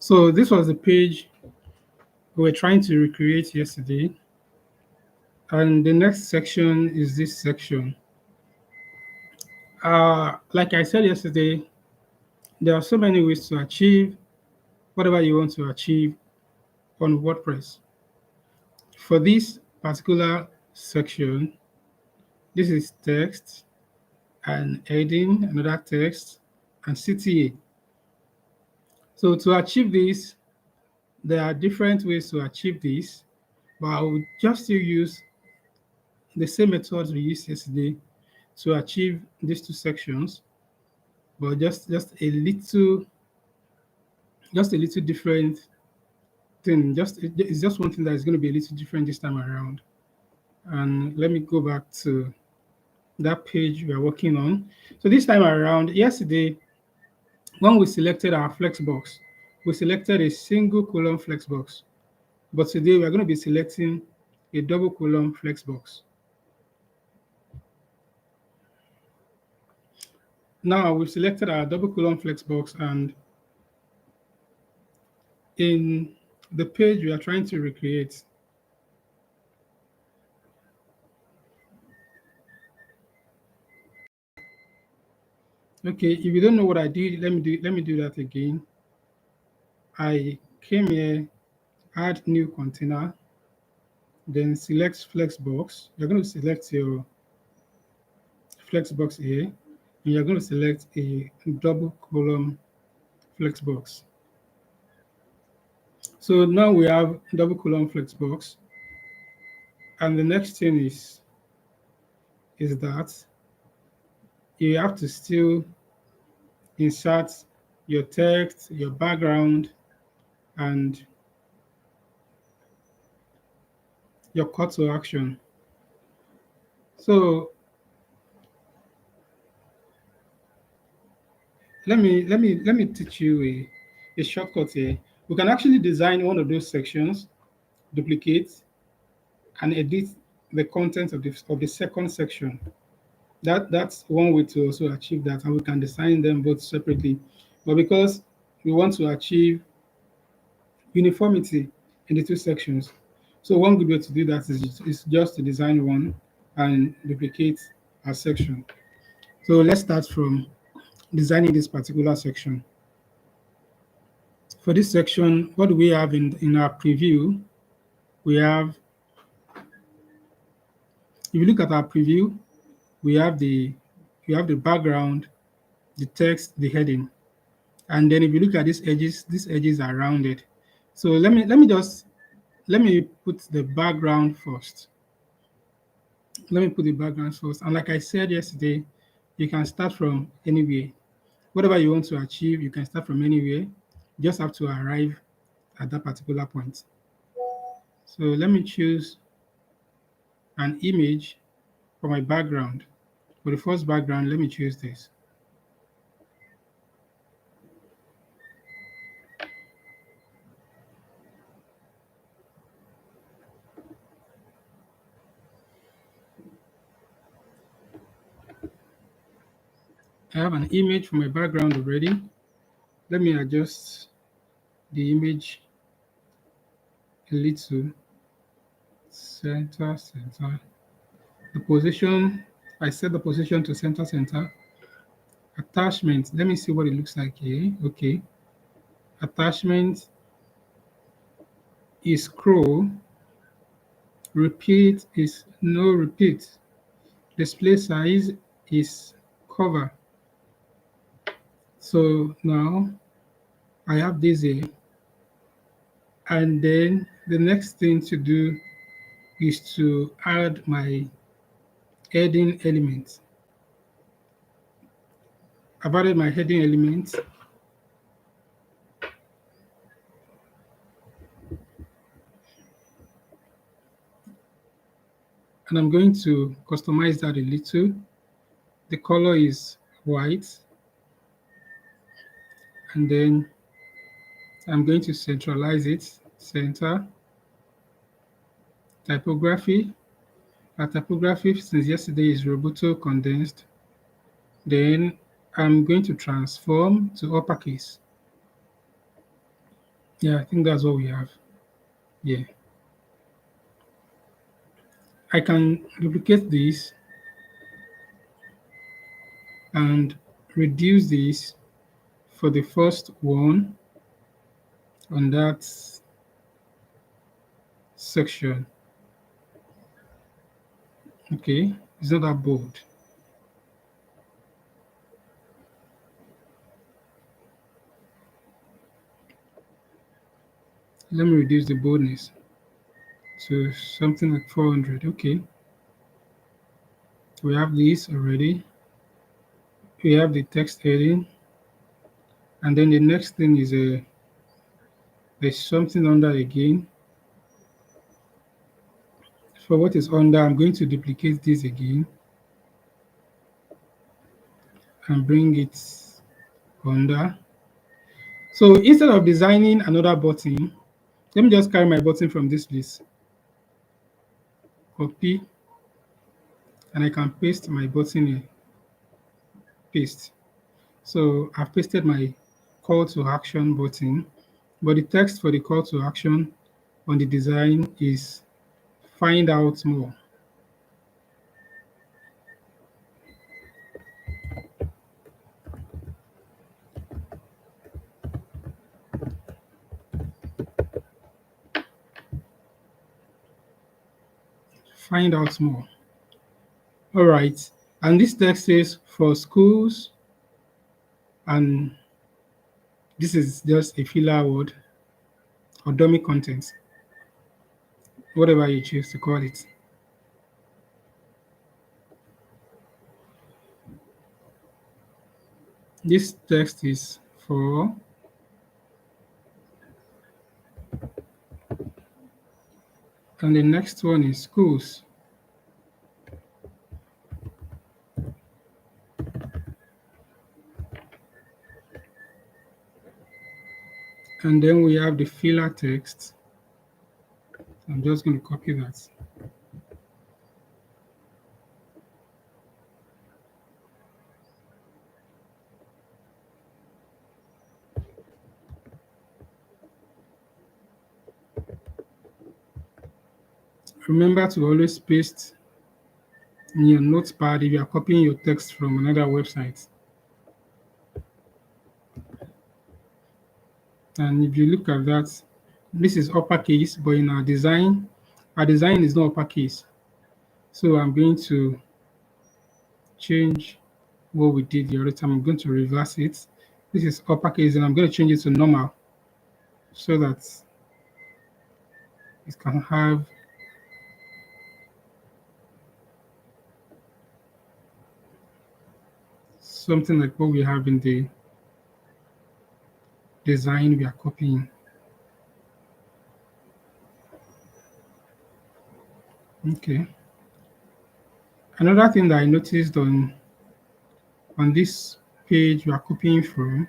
So this was the page we were trying to recreate yesterday. And the next section is this section. Like I said yesterday, there are so many ways to achieve whatever you want to achieve on WordPress. For this particular section, this is text and heading, another text, and CTA. So to achieve this, there are different ways to achieve this, but I will just still use the same methods we used yesterday to achieve these two sections, but just a little different thing. It's just one thing that is going to be a little different this time around. And let me go back to that page we are working on. So this time around, yesterday, when we selected our flexbox, we selected a single column flexbox. But today we are going to be selecting a double column flexbox. Now we've selected our double column flexbox, and in the page we are trying to recreate, okay, if you don't know what I did, let me do that again. I came here, add new container, then select flexbox. You're going to select your flexbox here, and you're going to select a double column flexbox. So now we have double column flexbox, and the next thing is that you have to still insert your text, your background, and your call to action. So let me teach you a shortcut here. We can actually design one of those sections, duplicate, and edit the content of the second section. That's one way to also achieve that, and we can design them both separately. But because we want to achieve uniformity in the two sections, so one good way to do that is just to design one and duplicate a section. So let's start from designing this particular section. For this section, what do we have in our preview? We have, if you look at our preview, we have the background, the text, the heading. And then if you look at these edges are rounded. So let me put the background first. Let me put the background first. And like I said yesterday, you can start from anywhere. Whatever you want to achieve, you can start from anywhere. You just have to arrive at that particular point. So let me choose an image for my background. For the first background, let me choose this. I have an image for my background already. Let me adjust the image a little. Center. The position, I set the position to center. Attachment, let me see what it looks like here. Okay. Attachment is scroll. Repeat is no repeat. Display size is cover. So now I have this here. And then the next thing to do is to add my heading element. I've added my heading element. And I'm going to customize that a little. The color is white. And then I'm going to centralize it, center. Typography. Our typography since yesterday is Roboto condensed. Then I'm going to transform to uppercase. Yeah, I think that's what we have. Yeah. I can duplicate this and reduce this for the first one on that section. Okay, it's not that bold. Let me reduce the boldness to something like 400. Okay, we have this already. We have the text heading, and then the next thing is there's something under again. For what is under, I'm going to duplicate this again and bring it under. So instead of designing another button, let me just carry my button from this list, copy, and I can paste my button here, paste. So I've pasted my call to action button, but the text for the call to action on the design is find out more. Find out more. All right. And this text says for schools, and this is just a filler word or dummy content, whatever you choose to call it. This text is for, and the next one is schools. And then we have the filler text. I'm just going to copy that. Remember to always paste in your notepad if you are copying your text from another website. And if you look at that, this is uppercase, but in our design is not uppercase. So I'm going to change what we did the other time. I'm going to reverse it. This is uppercase, and I'm going to change it to normal so that it can have something like what we have in the design we are copying. Okay. Another thing that I noticed on this page we are copying from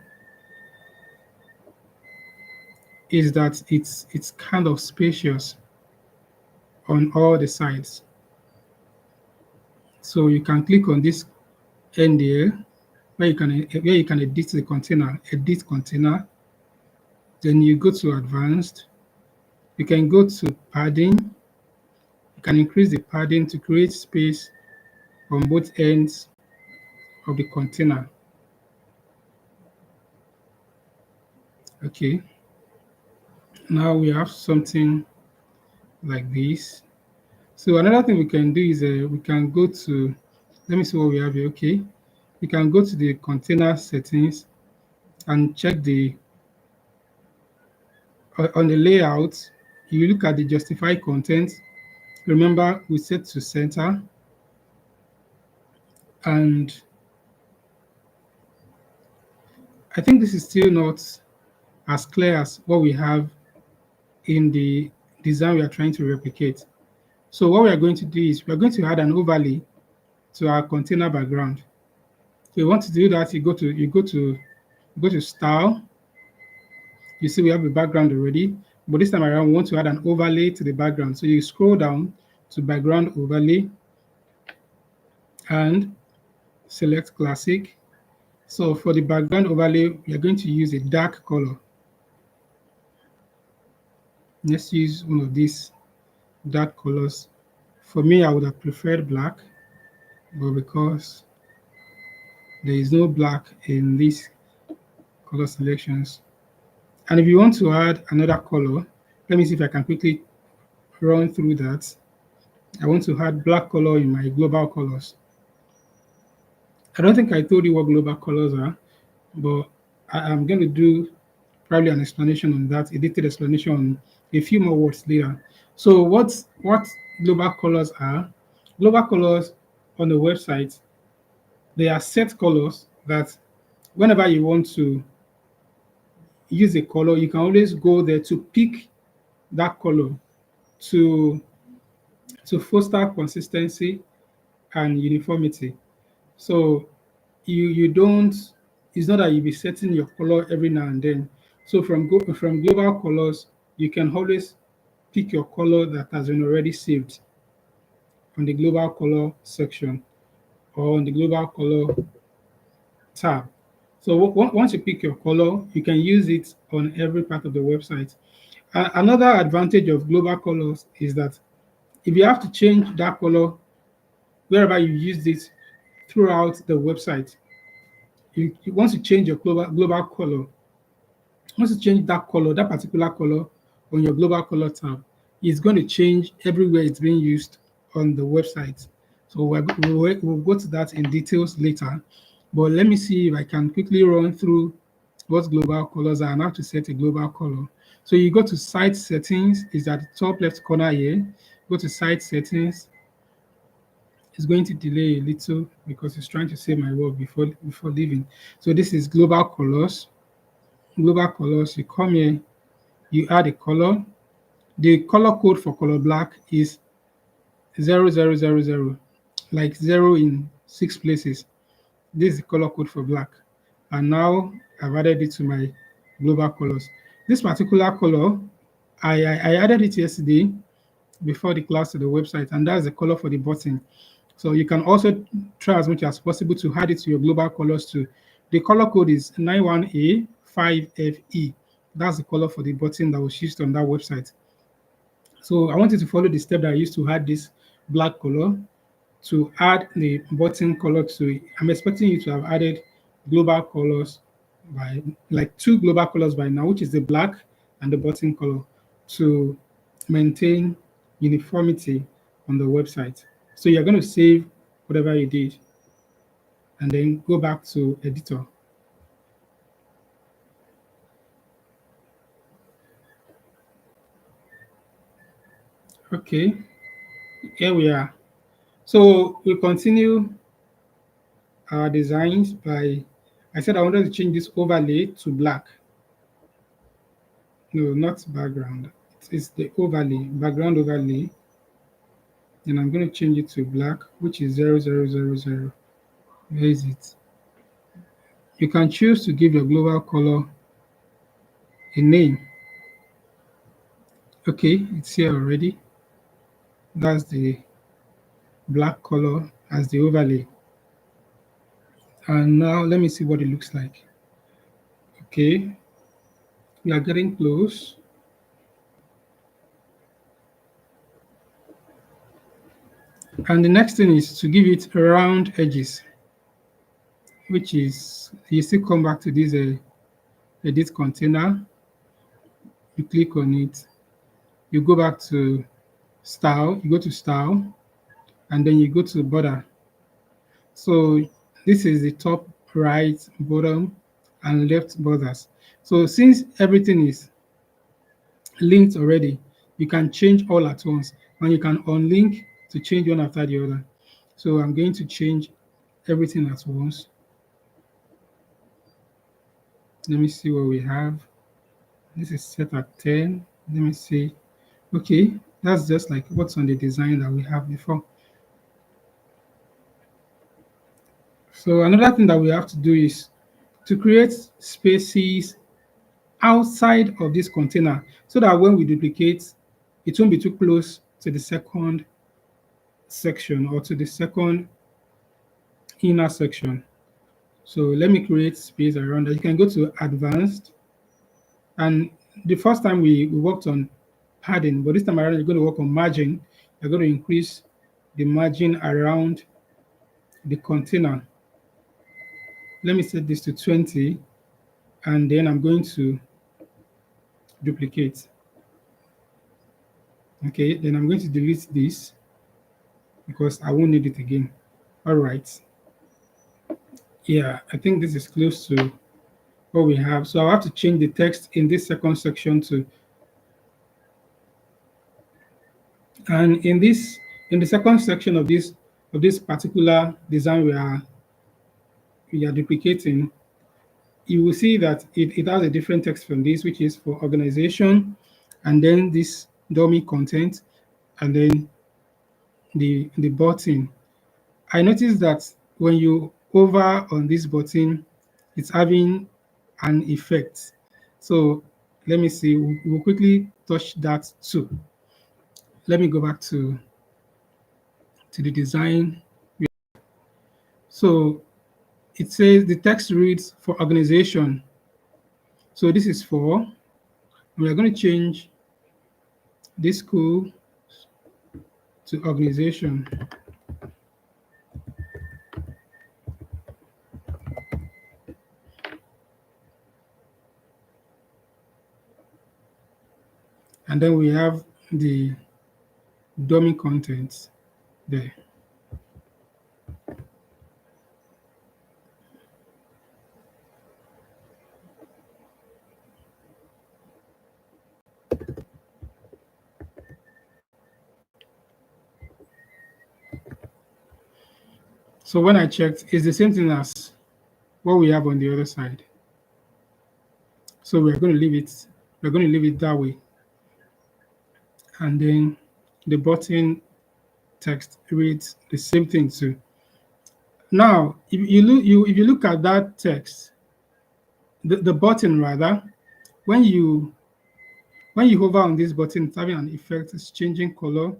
is that it's kind of spacious on all the sides. So you can click on this end here where you can edit container. Then you go to advanced. You can go to padding. You can increase the padding to create space on both ends of the container. Okay. Now we have something like this. So another thing we can do is we can go to, let me see what we have here. Okay. You can go to the container settings and check the on the layout. You look at the justify content. Remember, we set to center, and I think this is still not as clear as what we have in the design we are trying to replicate. So what we are going to do is we are going to add an overlay to our container background. So you want to do that, you go to style. You see we have a background already, but this time around we want to add an overlay to the background. So you scroll down to background overlay and select classic. So for the background overlay, we are going to use a dark color. Let's use one of these dark colors. For me, I would have preferred black, but because there is no black in these color selections. And if you want to add another color, let me see if I can quickly run through that. I want to add black color in my global colors. I don't think I told you what global colors are, but I'm going to do probably an explanation on that, a detailed explanation on a few more words later. So what global colors are? Global colors on the website, they are set colors that whenever you want to use a color, you can always go there to pick that color to foster consistency and uniformity. So you don't, it's not that you'll be setting your color every now and then. So from global colors, you can always pick your color that has been already saved on the global color section or on the global color tab. So once you pick your color, you can use it on every part of the website. Another advantage of global colors is that if you have to change that color wherever you used it throughout the website, once you change your global color, once you change that color, that particular color on your global color tab, it's going to change everywhere it's being used on the website. So we'll go to that in details later. But let me see if I can quickly run through what global colors are and how to set a global color. So you go to site settings, is at the top left corner here. Go to site settings. It's going to delay a little because it's trying to save my work before leaving. So this is global colors. Global colors, you come here, you add a color. The color code for color black is 0000, like 0 in 6 places. This is the color code for black. And now I've added it to my global colors. This particular color, I added it yesterday before the class to the website, and that's the color for the button. So you can also try as much as possible to add it to your global colors too. The color code is 91A5FE. That's the color for the button that was used on that website. So I want you to follow the step that I used to add this black color to add the button color to it. I'm expecting you to have added global colors by like 2 global colors by now, which is the black and the button color, to maintain uniformity on the website. So you're going to save whatever you did and then go back to editor. Okay, here we are. So we continue our designs by, I said I wanted to change this overlay to black. No, not background. It's the overlay, background overlay. And I'm going to change it to black, which is 0000. Where is it? You can choose to give your global color a name. Okay, it's here already. That's the black color as the overlay. And now let me see what it looks like. Okay, we are getting close. And the next thing is to give it round edges, which is, you still come back to this edit container, you click on it, you go back to style, you go to style, and then you go to border. So this is the top, right, bottom, and left borders. So since everything is linked already, you can change all at once, and you can unlink to change one after the other. So I'm going to change everything at once. Let me see what we have. This is set at 10. Let me see. Okay, that's just like what's on the design that we have before. So another thing that we have to do is to create spaces outside of this container so that when we duplicate, it won't be too close to the second section or to the second inner section. So let me create space around that. You can go to advanced. And the first time we worked on padding, but this time around you're going to work on margin. You're going to increase the margin around the container. Let me set this to 20, and then I'm going to duplicate. Okay, then I'm going to delete this because I won't need it again. All right. Yeah, I think this is close to what we have. So I'll have to change the text in this second section too. And in the second section of this particular design we are duplicating, you will see that it has a different text from this, which is for organization, and then this dummy content, and then the button. I noticed that when you hover on this button, it's having an effect. So let me see, we'll quickly touch that too. Let me go back to the design. So it says the text reads for organization. So this is for, we are going to change this school to organization. And then we have the dummy contents there. So when I checked, it's the same thing as what we have on the other side. So we're going to leave it that way. And then the button text reads the same thing too. Now, if you look at that text, the button rather, when you hover on this button, it's having an effect, it's changing color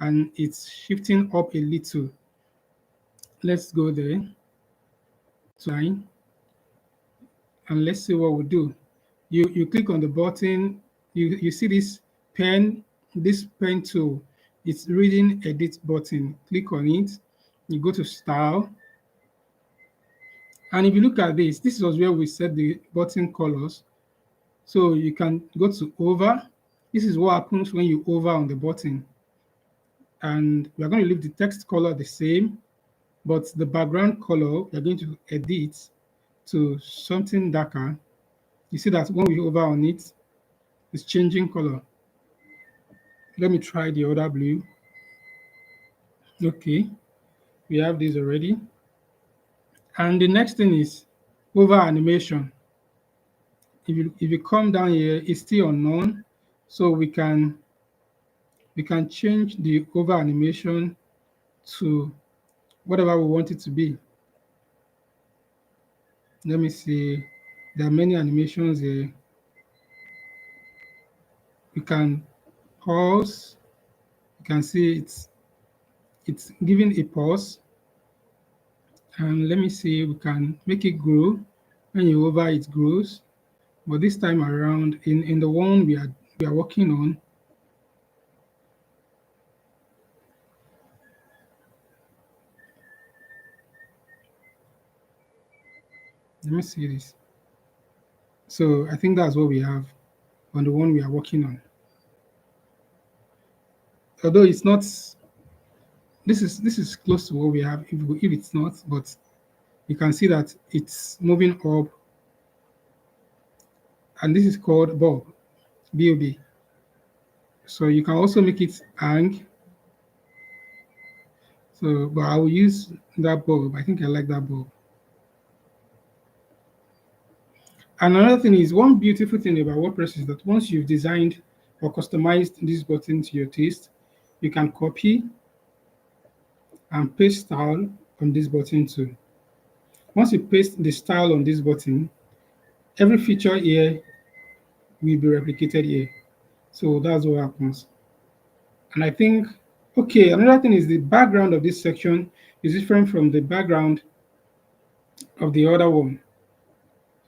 and it's shifting up a little. Let's go there to line, and let's see what we do. You click on the button, you see this pen tool. It's reading edit button. Click on it, you go to style, and if you look at this was where we set the button colors. So you can go to over. This is what happens when you hover on the button, and we are going to leave the text color the same, but the background color we are going to edit to something darker. You see that when we hover on it, it's changing color. Let me try the other blue. Okay, we have this already. And the next thing is over animation. If you come down here, it's still unknown, so we can change the over animation to whatever we want it to be. Let me see. There are many animations here. We can pause. You can see it's giving a pause. And let me see, we can make it grow. When you hover, it grows. But this time around, in the one we are working on, let me see this. So I think that's what we have on the one we are working on. Although it's not, this is close to what we have. If it's not, but you can see that it's moving up, and this is called bulb, BOB. So you can also make it hang. So, but I will use that bulb. I think I like that bulb. And another thing is, one beautiful thing about WordPress is that once you've designed or customized this button to your taste, you can copy and paste style on this button too. Once you paste the style on this button, every feature here will be replicated here. So that's what happens. And I think, okay, another thing is the background of this section is different from the background of the other one,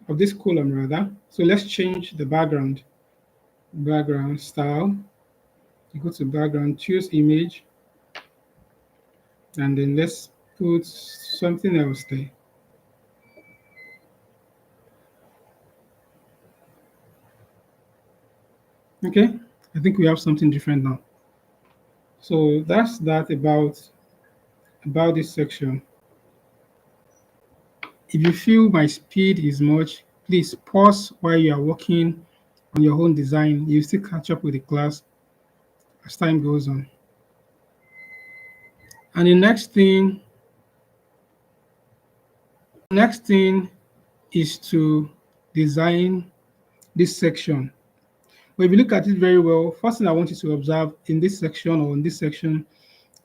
of this column rather. So let's change the background. background style. You go to background, choose image, and then let's put something else there. Okay, I think we have something different now. So that's that about this section. If you feel my speed is much, please pause while you are working on your own design. You still catch up with the class as time goes on. And the next thing is to design this section. But if you look at it very well, first thing I want you to observe in this section or in this section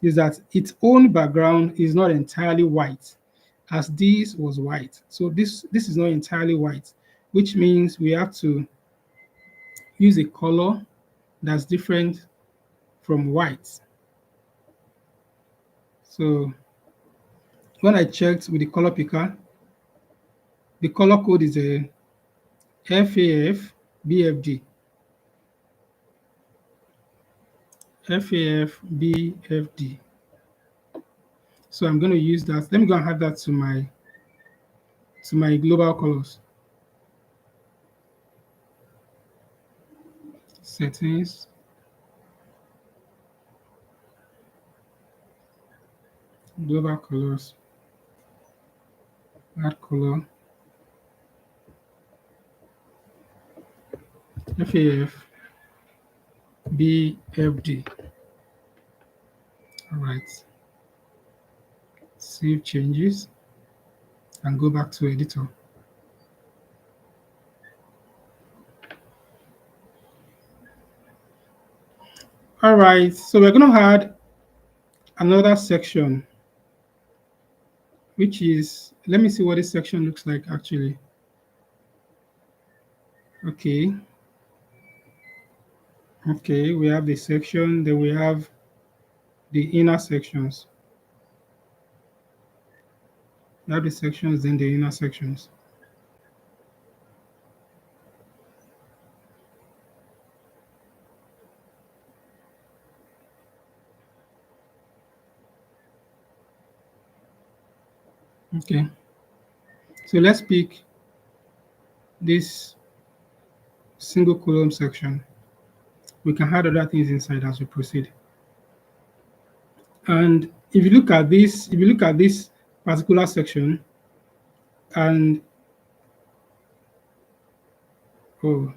is that its own background is not entirely white, as this was white. So this is not entirely white, which means we have to use a color that's different from white. So when I checked with the color picker, the color code is a FAF BFD. FAF BFD. So I'm going to use that. Let me go and add that to my global colors. Settings. Global colors. Add color. FAF BFD. All right. Save changes and go back to editor. All right. So we're going to add another section, which is, let me see what this section looks like actually. Okay. Okay, we have the section, then we have the inner sections. We have the sections, then the inner sections. Okay. So let's pick this single column section. We can add other things inside as we proceed. And if you look at this particular section, and oh,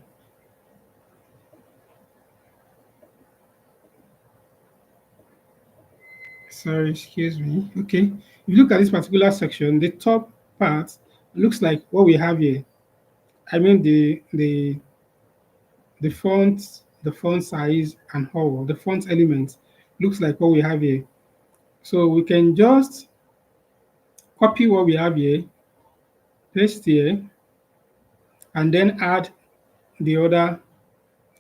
sorry, excuse me. Okay. If you look at this particular section, the top part looks like what we have here. I mean the font size and all the font elements looks like what we have here. So we can just copy what we have here, paste here, and then add the other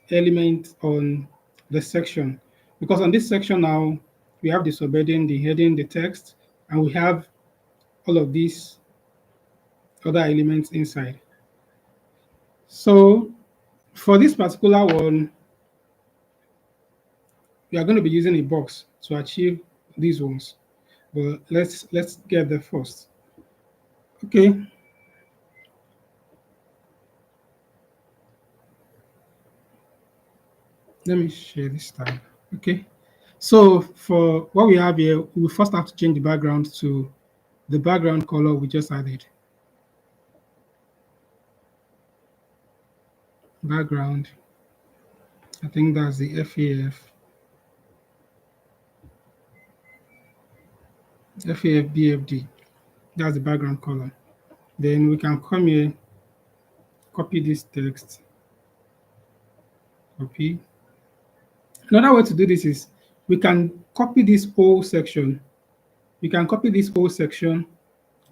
element on the section. Because on this section now, we have the subheading, the heading, the text, and we have all of these other elements inside. So for this particular one, we are going to be using a box to achieve these ones. But let's get there first. Okay. Let me share this tab. Okay. So for what we have here, we first have to change the background to the background color we just added. Background. I think that's the FAF. FAF BFD. That's the background color. Then we can come here, copy this text, copy. Another way to do this is we can copy this whole section. We can copy this whole section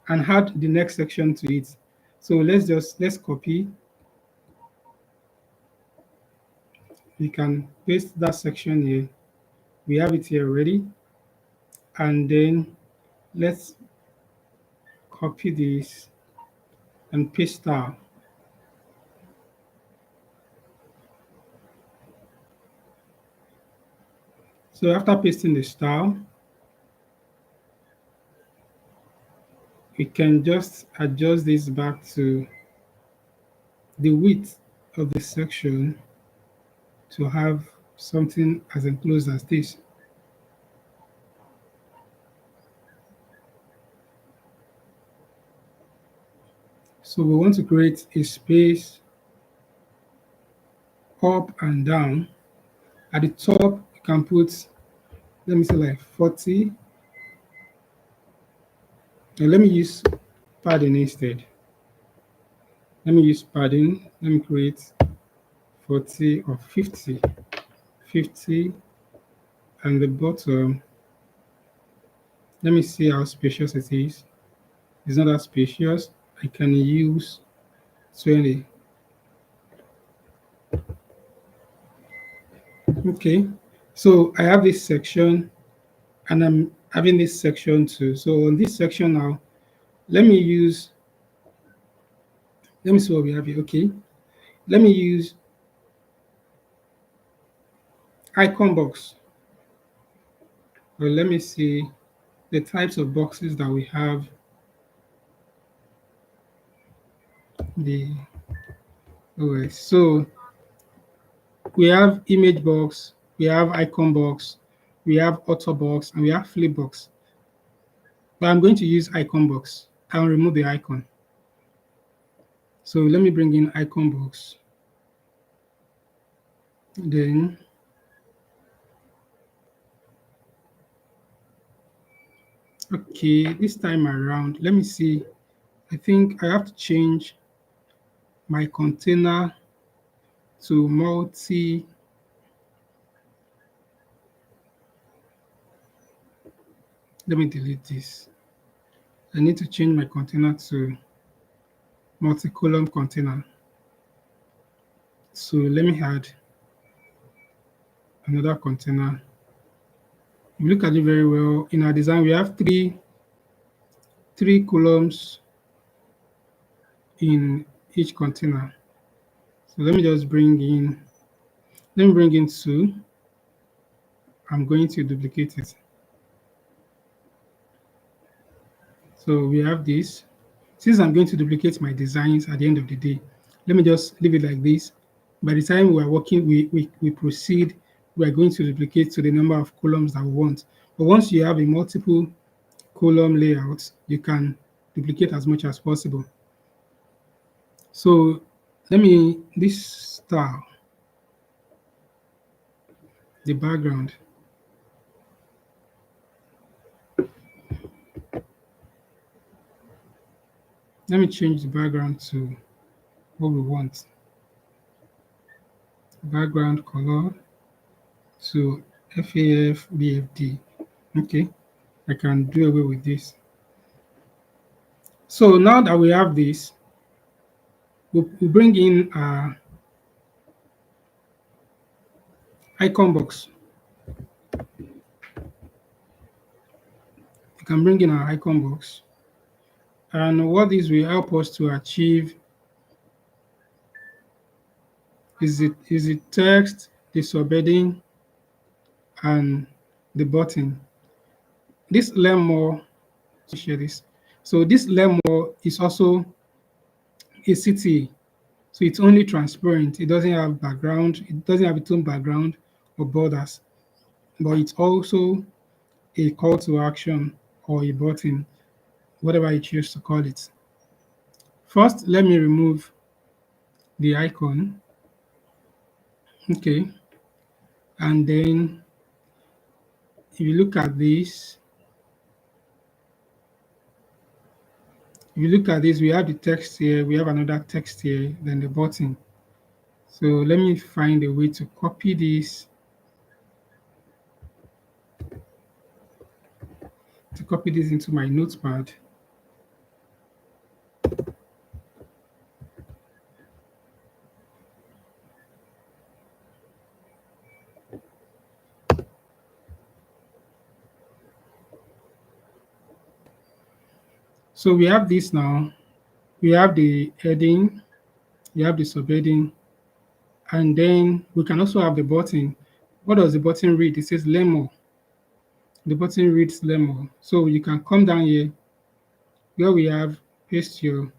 and add the next section to it. So let's copy. We can paste that section here. We have it here already. And then let's copy this and paste that. So after pasting the style, we can just adjust this back to the width of the section to have something as enclosed as this. So we want to create a space up and down. At the top, you can put, let me say like 40. And let me use padding instead. Let me use padding. Let me create 40 or 50. 50. And the bottom, let me see how spacious it is. It's not that spacious. I can use 20. Okay. So I have this section and I'm having this section too. So on this section now, let me use, let me see what we have here. Okay. Let me use icon box. Well, let me see the types of boxes that we have. The OS. So we have image box, we have icon box, we have auto box, and we have flip box. But I'm going to use icon box. I'll remove the icon. So let me bring in icon box. Then okay, this time around, let me see. I think I have to change my container to multi. Let me delete this. I need to change my container to multi-column container. So let me add another container. If you look at it very well, in our design, we have three columns in each container. So let me just let me bring in two. I'm going to duplicate it. So we have this. Since I'm going to duplicate my designs at the end of the day, let me just leave it like this. By the time we are working, we proceed, we are going to duplicate to the number of columns that we want. But once you have a multiple column layout, you can duplicate as much as possible. So this style, the background. Let me change the background to what we want. Background color to FAF BFD. Okay, I can do away with this. So now that we have this, we bring in our icon box. We can bring in our icon box. And what this will help us to achieve is the text, the subheading, and the button. This learn more, share this. So this learn more is also a CTA. So it's only transparent. It doesn't have background. It doesn't have its own background or borders. But it's also a call to action or a button, whatever you choose to call it. First, let me remove the icon. Okay. And then if you look at this, we have the text here, we have another text here, then the button. So let me find a way to copy this, into my notepad. So we have this now. We have the heading, we have the subheading, and then we can also have the button. what does the button read? It says learn more. The button reads learn more. So you can come down here where we have paste your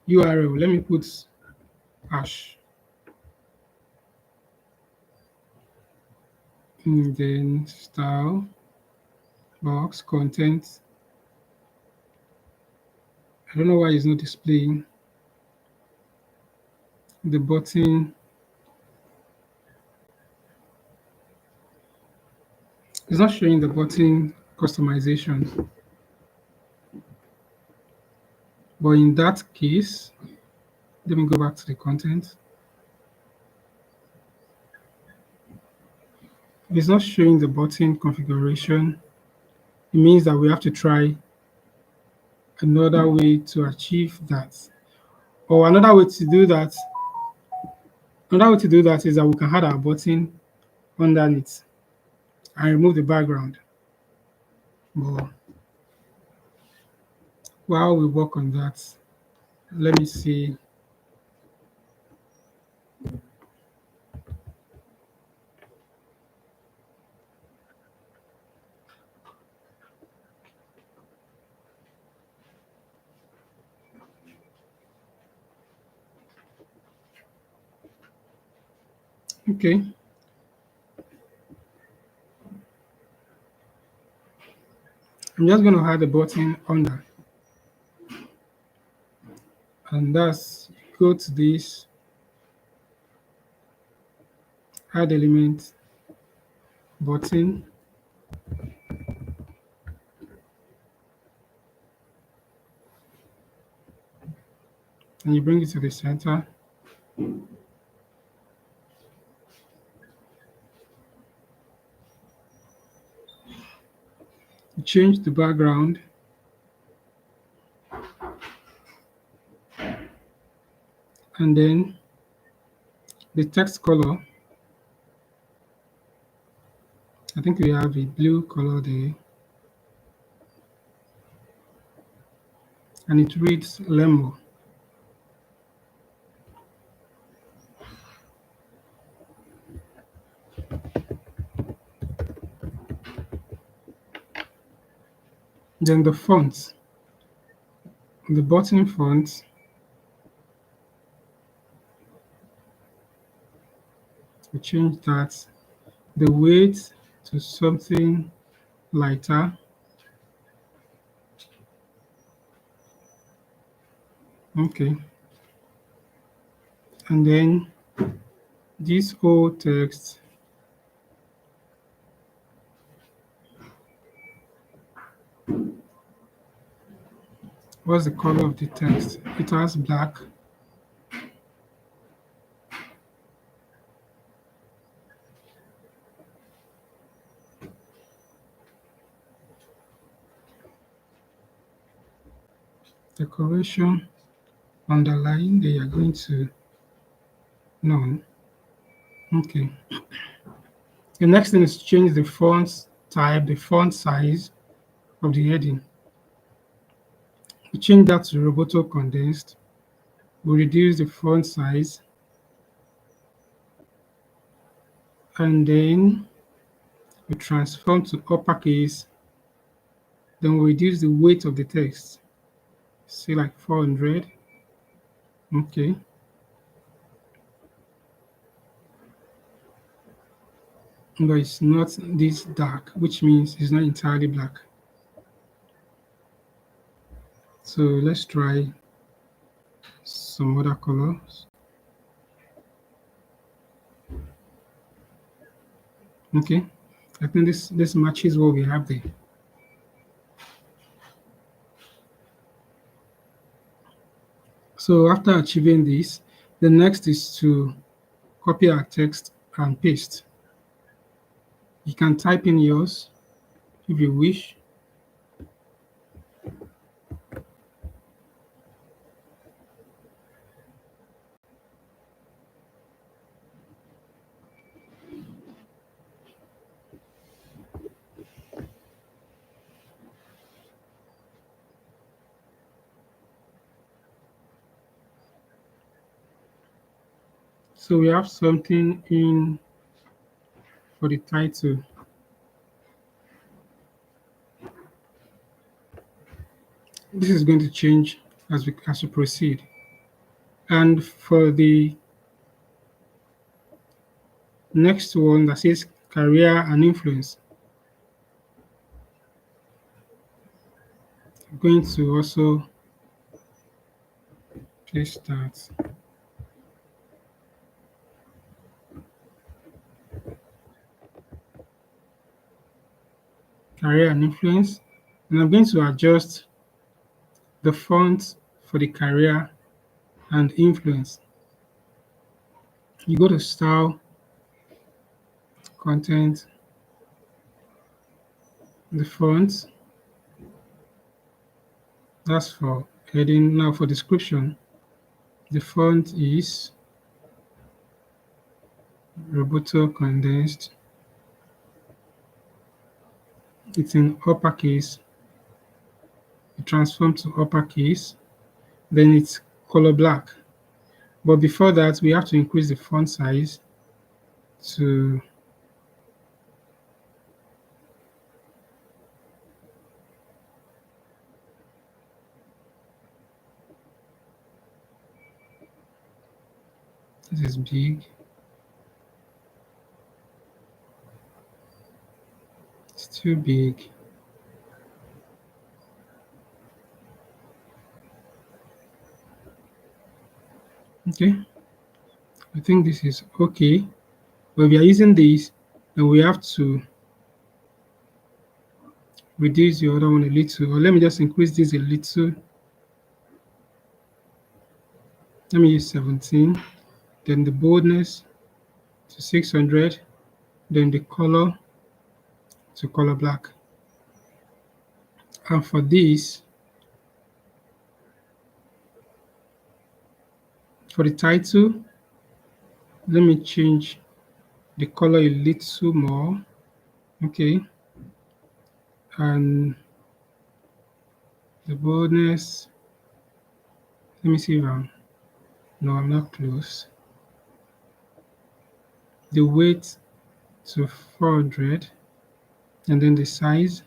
URL. Let me put hash. And then style, box, content. I don't know why it's not displaying the button. It's not showing the button customization. But in that case, let me go back to the content. If it's not showing the button configuration, it means that we have to try another way to achieve that. Or another way to do that is that we can add our button underneath and remove the background. But while we work on that, let me see. Okay, I'm just going to add the button under, and that's go to this add element button, and you bring it to the center. You change the background, and then the text color. I think we have a blue color there, and it reads Lembo. Then the font, the button font, we change that, the weight to something lighter. Okay, and then this whole text, what's the color of the text? It has black. Decoration, underline, they are going to none. Okay. The next thing is to change the font type, the font size of the heading. We change that to Roboto condensed. We reduce the font size, and then we transform to uppercase. Then we reduce the weight of the text, say like 400. Okay. But it's not this dark, which means it's not entirely black. So let's try some other colors. Okay, I think this matches what we have there. So after achieving this, the next is to copy our text and paste. You can type in yours if you wish. So we have something in for the title. This is going to change as we proceed. And for the next one that says career and influence, I'm going to also place that. Career and influence. And I'm going to adjust the font for the career and influence. You go to style, content, the font. That's for heading. Now for description, the font is Roboto condensed. It's in uppercase. It transforms to uppercase. Then it's color black. But before that, we have to increase the font size to this is big. It's too big. Okay, I think this is okay. But we are using this, and we have to reduce the other one a little. Or let me just increase this a little. Let me use 17. Then the boldness to 600. Then the color to color black. And for this, for the title, let me change the color a little more. Okay. And the boldness, let me see if I'm not close. The weight to 400, and then the size.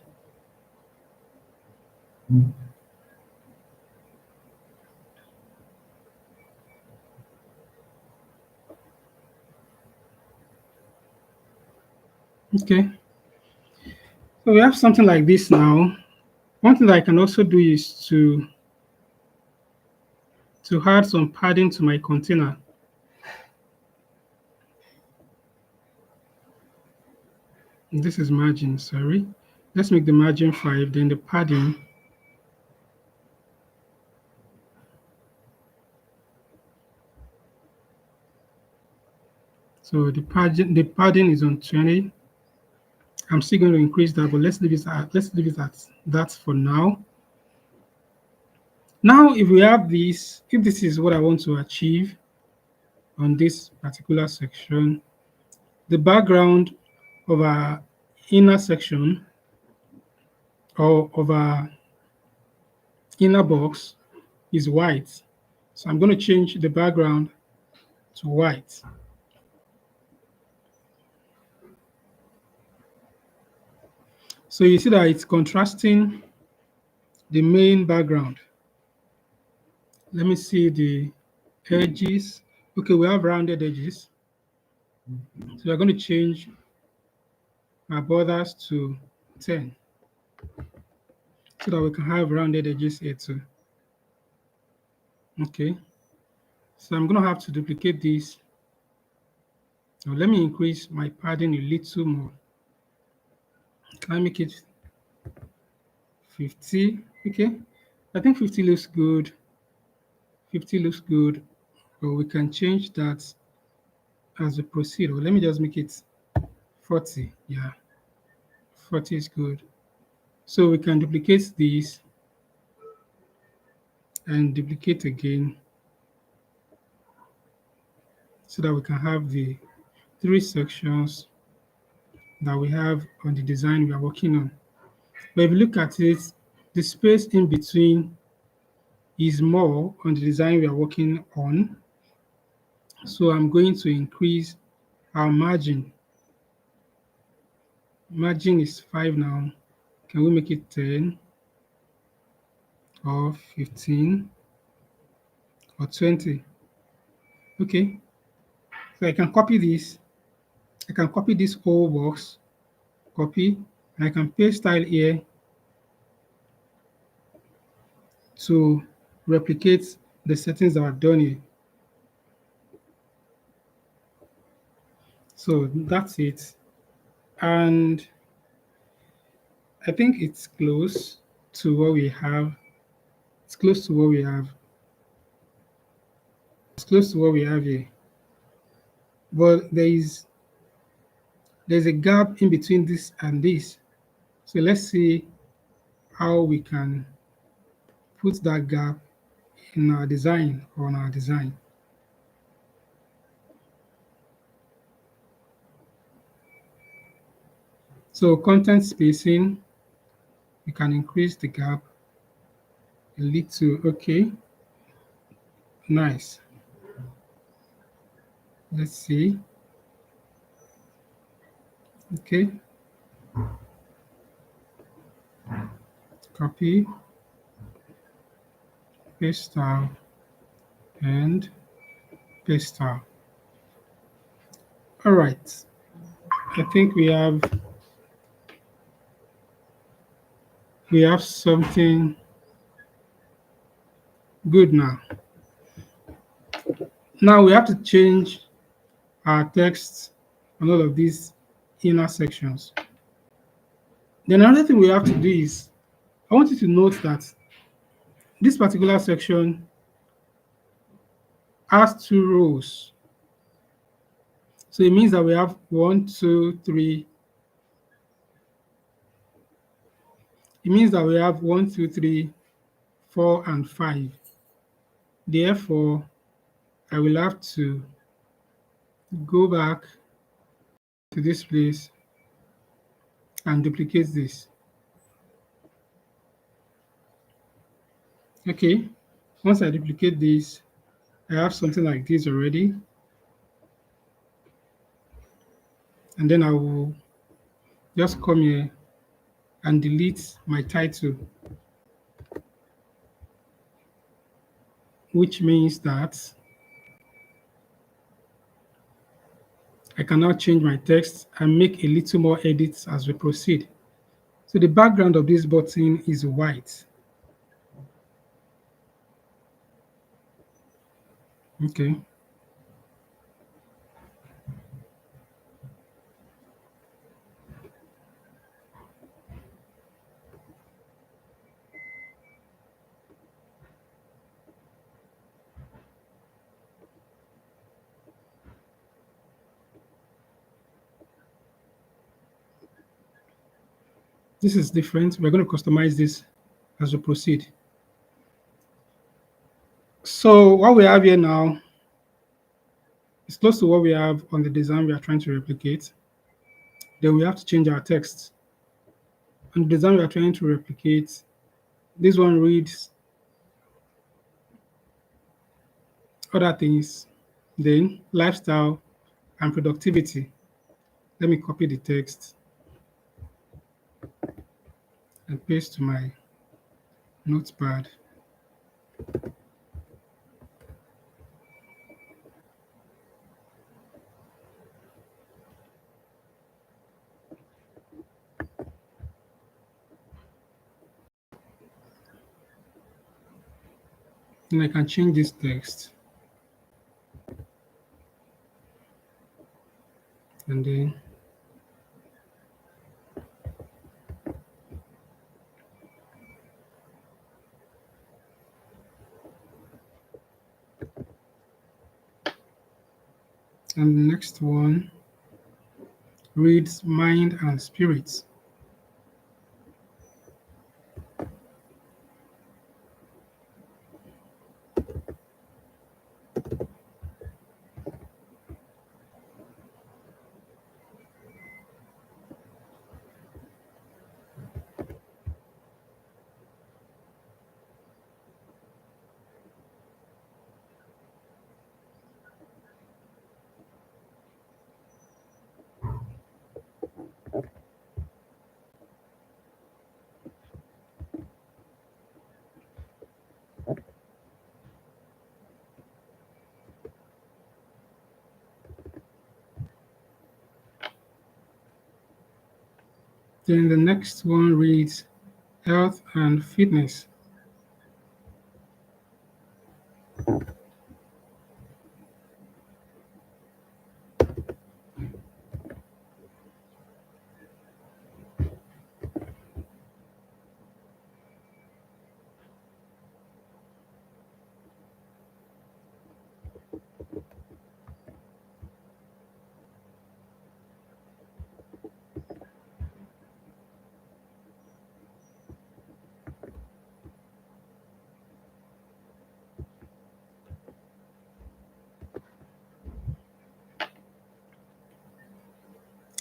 Okay. So we have something like this now. One thing that I can also do is to add some padding to my container. This is margin, sorry. Let's make the margin 5, then the padding. So the padding is on 20. I'm still going to increase that, but let's leave it at that for now. Now, if we have this, if this is what I want to achieve on this particular section, the background of our inner section or of our inner box is white. So I'm going to change the background to white. So you see that it's contrasting the main background. Let me see the edges. Okay, we have rounded edges. So we're going to change our borders to 10 so that we can have rounded edges here too. Okay, so I'm going to have to duplicate this. Now let me increase my padding a little more. Can I make it 50? Okay, I think 50 looks good. 50 looks good, but we can change that as we proceed. Or let me just make it 40. Yeah, 40 is good. So we can duplicate this and duplicate again so that we can have the 3 sections that we have on the design we are working on. But if you look at it, the space in between is more on the design we are working on. So I'm going to increase our margin. Margin is 5 now. Can we make it 10 or 15 or 20? Okay, so I can copy this. I can copy this whole box, copy, and I can paste style here to replicate the settings that I've done here. So that's it. And I think it's close to what we have. It's close to what we have. It's close to what we have here. But there's a gap in between this and this. So let's see how we can put that gap in our design or on our design. So content spacing, we can increase the gap a little. Okay, nice. Let's see. Okay, copy, paste style, and paste style. All right. I think we have something good now. Now we have to change our text on all of these inner sections. Then another thing we have to do is I want you to note that this particular section has two rows. So it means that we have one, two, three. It means that we have 1, 2, 3, 4, and 5. Therefore, I will have to go back to this place and duplicate this. Okay, once I duplicate this, I have something like this already. And then I will just come here and delete my title, which means that I can now change my text and make a little more edits as we proceed. So the background of this button is white. Okay. This is different. We're going to customize this as we proceed. So what we have here now is close to what we have on the design we are trying to replicate. Then we have to change our text. On the design we are trying to replicate, this one reads other things, then lifestyle and productivity. Let me copy the text and paste to my notepad. And I can change this text. And then the next one reads mind and spirit. Then the next one reads health and fitness.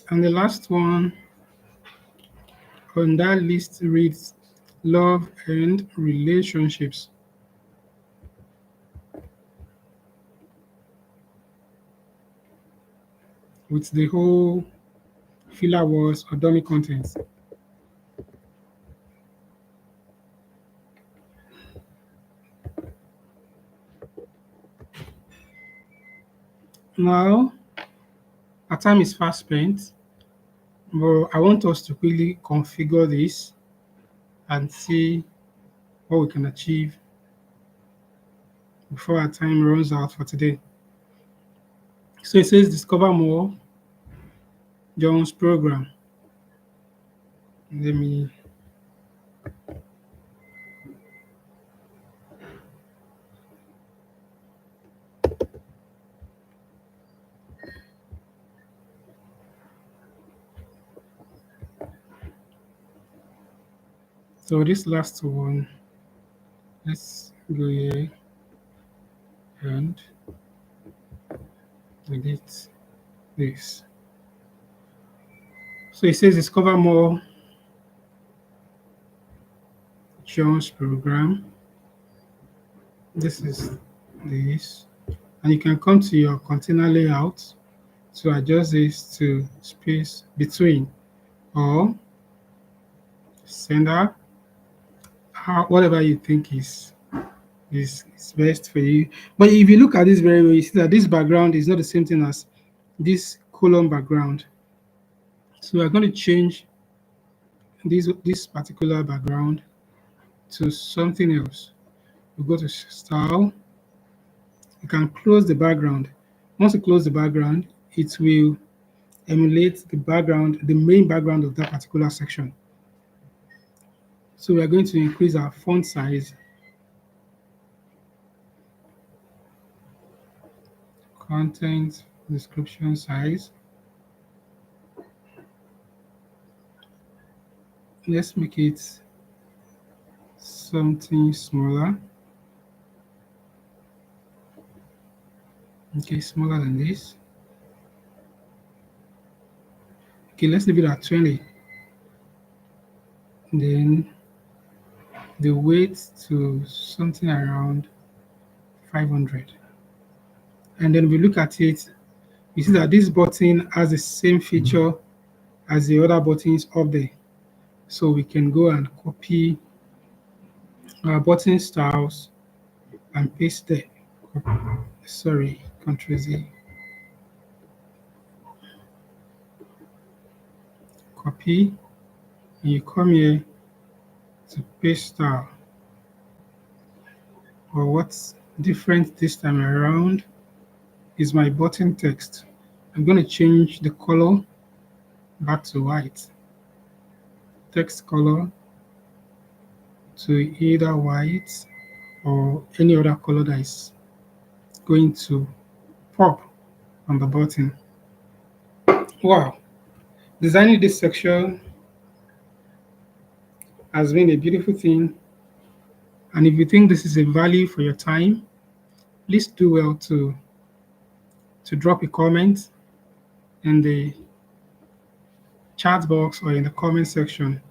And the last one on that list reads love and relationships, with the whole filler words or dummy contents. Now, our time is fast spent, but I want us to quickly configure this and see what we can achieve before our time runs out for today. So it says discover more, John's program. Let me so this last one, let's go here and delete this. So it says discover more, John's program. This is this, and you can come to your container layout to adjust this to space between or center, whatever you think is best for you. But if you look at this very well, you see that this background is not the same thing as this column background. So we're going to change this particular background to something else. We go to style. You can close the background. Once you close the background, it will emulate the background, the main background of that particular section. So we are going to increase our font size, content description size. Let's make it something smaller. Okay, smaller than this. Okay, let's leave it at 20. Then the weight to something around 500. And then we look at it, you see that this button has the same feature as the other buttons up there. So we can go and copy our button styles and paste there. Sorry, Ctrl Z. Copy, and you come here to paste style. But what's different this time around is my button text. I'm going to change the color back to white. Text color to either white or any other color that is going to pop on the button. Wow, designing this section has been a beautiful thing. And if you think this is a value for your time, please do well to drop a comment in the chat box or in the comment section